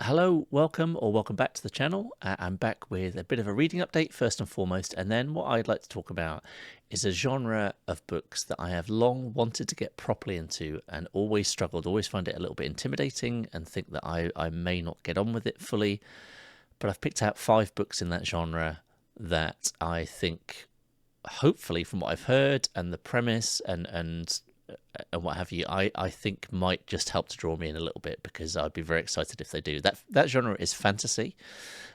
Hello, welcome back to the channel. I'm back with a bit of a reading update first and foremost, and then what I'd like to talk about is a genre of books that I have long wanted to get properly into and always struggled, always find it a little bit intimidating and think that I may not get on with it fully. But I've picked out 5 books in that genre that I think, hopefully from what I've heard and the premise and what have you, I think might just help to draw me in a little bit, because I'd be very excited if they do. That genre is fantasy.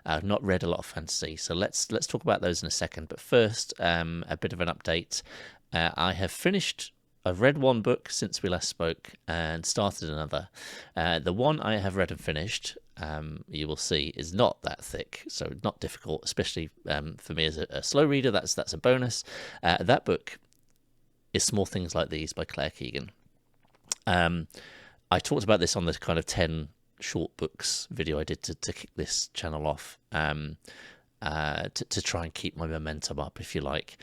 I've not read a lot of fantasy, so let's talk about those in a second. But first, a bit of an update. I've read one book since we last spoke and started another. The one I have read and finished, you will see, is not that thick, so not difficult, especially for me as a slow reader. That's a bonus. That book is Small Things Like These by Claire Keegan. I talked about this on the kind of 10 short books video I did to kick this channel off, to try and keep my momentum up, if you like.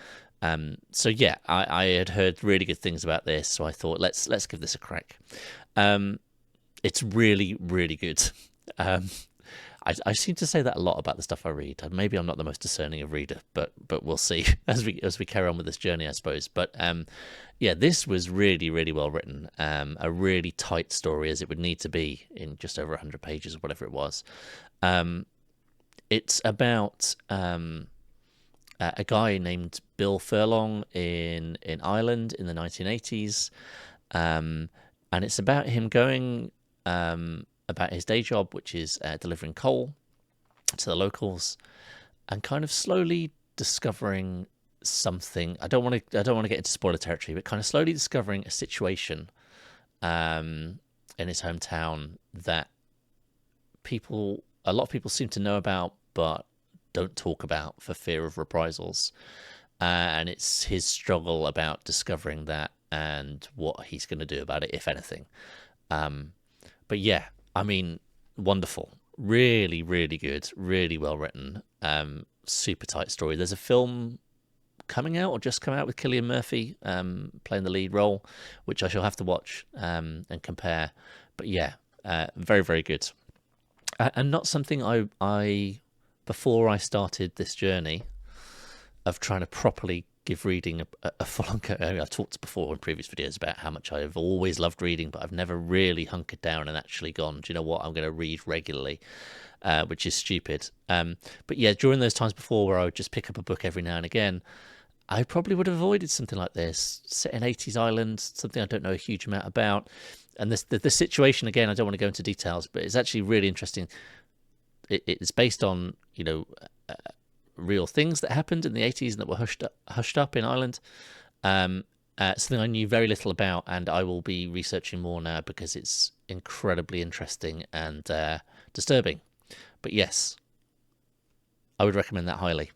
So yeah, I had heard really good things about this, so I thought let's give this a crack. It's really, really good. I seem to say that a lot about the stuff I read. Maybe I'm not the most discerning of reader, but we'll see as we carry on with this journey, I suppose. But yeah, this was really, really well written. A really tight story, as it would need to be in just over 100 pages or whatever it was. It's about a guy named Bill Furlong in Ireland in the 1980s, and it's about him going about his day job, which is delivering coal to the locals, and kind of slowly discovering something. I don't want to get into spoiler territory, but kind of slowly discovering a situation in his hometown that a lot of people seem to know about, but don't talk about for fear of reprisals. And it's his struggle about discovering that and what he's going to do about it, if anything. But yeah, I mean, wonderful. Really, really good. Really well written. Super tight story. There's a film coming out or just come out with Cillian Murphy playing the lead role, which I shall have to watch and compare. But yeah, very, very good. And not something I before I started this journey of trying to properly give reading a full on go. I've talked before in previous videos about how much I've always loved reading, but I've never really hunkered down and actually gone, do you know what, I'm going to read regularly, which is stupid. But yeah, during those times before where I would just pick up a book every now and again, I probably would have avoided something like this, set in 80s Ireland, something I don't know a huge amount about. And the situation, again, I don't want to go into details, but it's actually really interesting. It's based on, real things that happened in the 80s and that were hushed up in Ireland. Something I knew very little about, and I will be researching more now because it's incredibly interesting and disturbing. But yes, I would recommend that highly.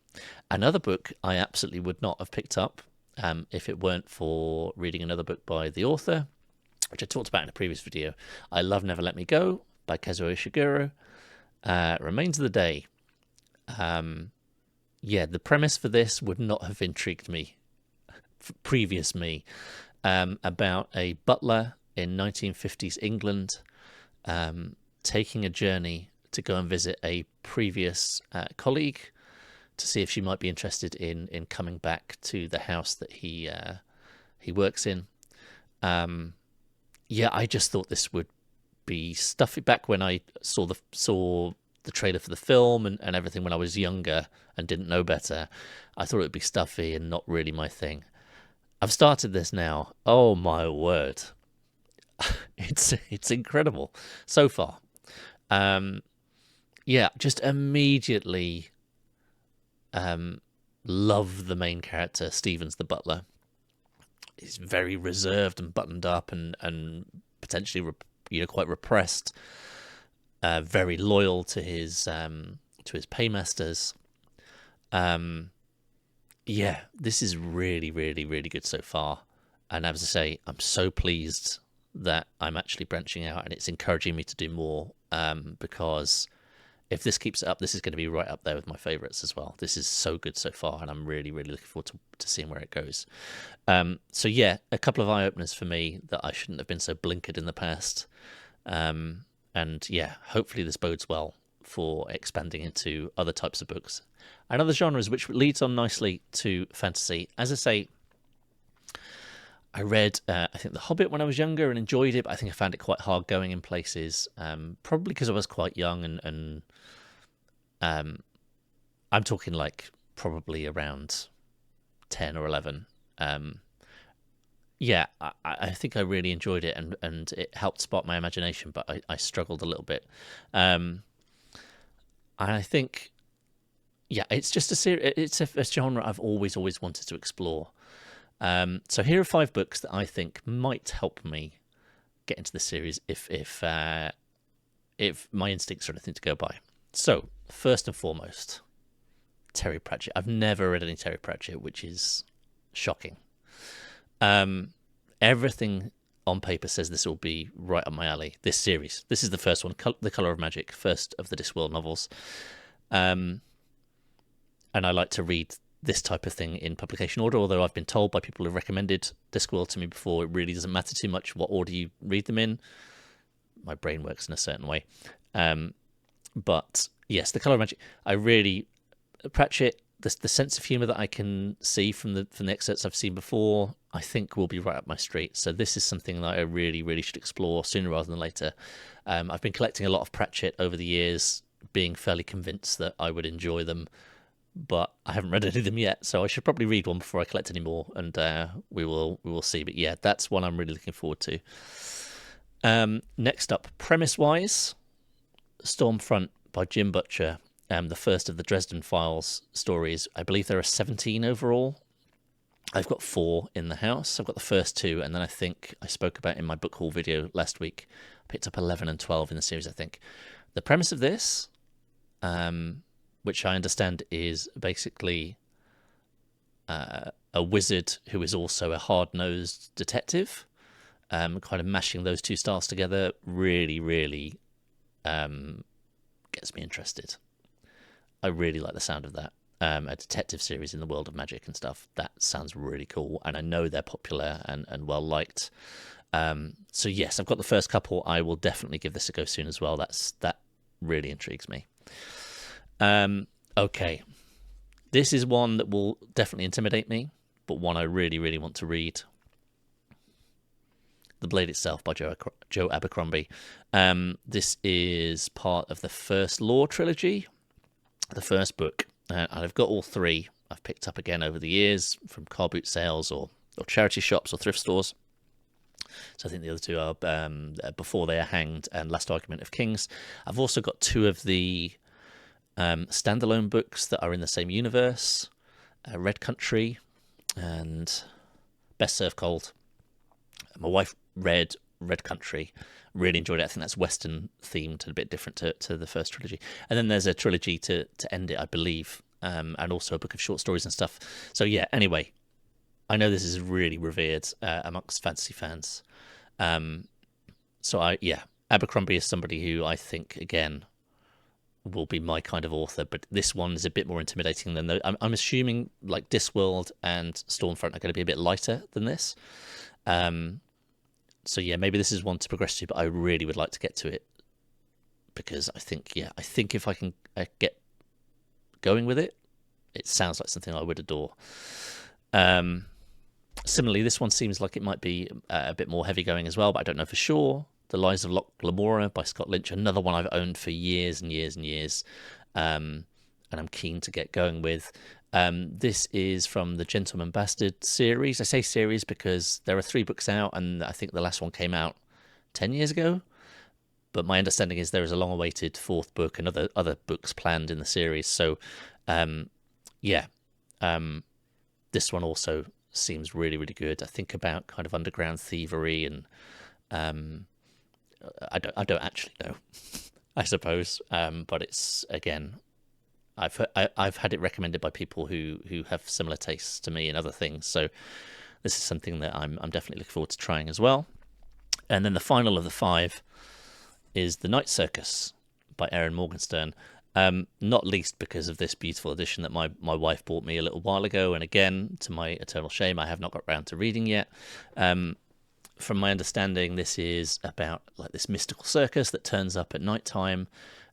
Another book I absolutely would not have picked up if it weren't for reading another book by the author, which I talked about in a previous video. I Love Never Let Me Go by Kazuo Ishiguro. Remains of the Day. Yeah, the premise for this would not have intrigued me, previous me, about a butler in 1950s England taking a journey to go and visit a previous colleague to see if she might be interested in coming back to the house that he works in. Yeah, I just thought this would be stuffy. Back when I saw the trailer for the film and everything when I was younger and didn't know better, I thought it would be stuffy and not really my thing. I've started this now. Oh my word. It's incredible so far. Yeah, just immediately love the main character. Stevens, the butler. He's very reserved and buttoned up and potentially quite repressed. Very loyal to his paymasters. Yeah, this is really, really, really good so far. And as I say, I'm so pleased that I'm actually branching out, and it's encouraging me to do more. Because if this keeps it up, this is going to be right up there with my favourites as well. This is so good so far, and I'm really, really looking forward to seeing where it goes. So yeah, a couple of eye openers for me that I shouldn't have been so blinkered in the past. And yeah, hopefully this bodes well for expanding into other types of books and other genres, which leads on nicely to fantasy. As I say, I read, I think, The Hobbit when I was younger and enjoyed it, but I think I found it quite hard going in places, probably because I was quite young, and I'm talking like probably around 10 or 11. Yeah, I think I really enjoyed it, and it helped spark my imagination, but I struggled a little bit. And I think, yeah, it's just it's a genre I've always wanted to explore. So here are 5 books that I think might help me get into the series if my instincts are anything to go by. So first and foremost, Terry Pratchett. I've never read any Terry Pratchett, which is shocking. Everything on paper says this will be right up my alley. This series. This is the first one, The Colour of Magic, first of the Discworld novels. And I like to read this type of thing in publication order, although I've been told by people who've recommended Discworld to me before, it really doesn't matter too much what order you read them in. My brain works in a certain way. But yes, The Colour of Magic, Pratchett, the sense of humour that I can see from the excerpts I've seen before, I think will be right up my street. So this is something that I really should explore sooner rather than later. I've been collecting a lot of Pratchett over the years, being fairly convinced that I would enjoy them, but I haven't read any of them yet, so I should probably read one before I collect any more, and we will see. But yeah, that's one I'm really looking forward to. Next up, premise-wise, Stormfront by Jim Butcher, the first of the Dresden Files stories. I believe there are 17 overall. I've got 4 in the house. I've got the first 2, and then I think I spoke about in my book haul video last week, I picked up 11 and 12 in the series, I think. The premise of this, which I understand is basically a wizard who is also a hard-nosed detective, kind of mashing those two styles together really gets me interested. I really like the sound of that. A detective series in the world of magic and stuff. That sounds really cool, and I know they're popular and well liked. So yes, I've got the first couple. I will definitely give this a go soon as well. That really intrigues me. Okay, this is one that will definitely intimidate me, but one I really want to read. The Blade Itself by Joe Abercrombie. This is part of the first Lore trilogy, the first book. And I've got all 3 I've picked up again over the years from car boot sales or charity shops or thrift stores. So I think the other 2 are Before They Are Hanged and Last Argument of Kings. I've also got 2 of the standalone books that are in the same universe, Red Country and Best Served Cold. My wife read Red Country, really enjoyed it. I think that's Western themed and a bit different to the first trilogy. And then there's a trilogy to end it, I believe, and also a book of short stories and stuff. So yeah, anyway, I know this is really revered amongst fantasy fans. Abercrombie is somebody who I think, again, will be my kind of author, but this one is a bit more intimidating than those. I'm assuming like Discworld and Stormfront are going to be a bit lighter than this. So yeah, maybe this is one to progress to, but I really would like to get to it because I think if I can get going with it, it sounds like something I would adore. Similarly, this one seems like it might be a bit more heavy going as well, but I don't know for sure. The Lies of Locke, Lamora by Scott Lynch, another one I've owned for years and years and years, and I'm keen to get going with. This is from the Gentleman Bastard series. I say series because there are 3 books out, and I think the last one came out 10 years ago. But my understanding is there is a long-awaited 4th book and other books planned in the series. So, this one also seems really good. I think about kind of underground thievery and I don't actually know, I suppose. But it's, again, I've had it recommended by people who have similar tastes to me in other things. So this is something that I'm definitely looking forward to trying as well. And then the final of the 5 is The Night Circus by Erin Morgenstern. Not least because of this beautiful edition that my wife bought me a little while ago. And again, to my eternal shame, I have not got round to reading yet. from my understanding, this is about like this mystical circus that turns up at night time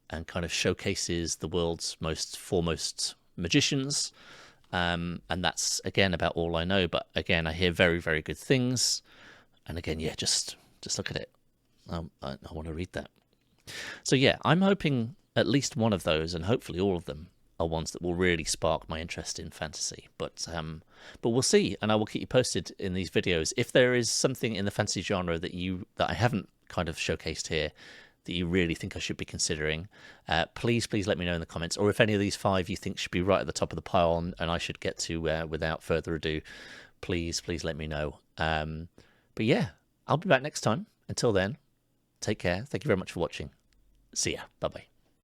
and kind of showcases the world's most foremost magicians. And that's again about all I know. But again, I hear very, very good things. And again, yeah, just look at it. I want to read that. So yeah, I'm hoping at least one of those, and hopefully all of them, are ones that will really spark my interest in fantasy. But we'll see, and I will keep you posted in these videos if there is something in the fantasy genre that I haven't kind of showcased here that you really think I should be considering. Please let me know in the comments, or if any of these 5 you think should be right at the top of the pile and I should get to without further ado. Please let me know. But yeah, I'll be back next time. Until then, take care. Thank you very much for watching. See ya. Bye bye.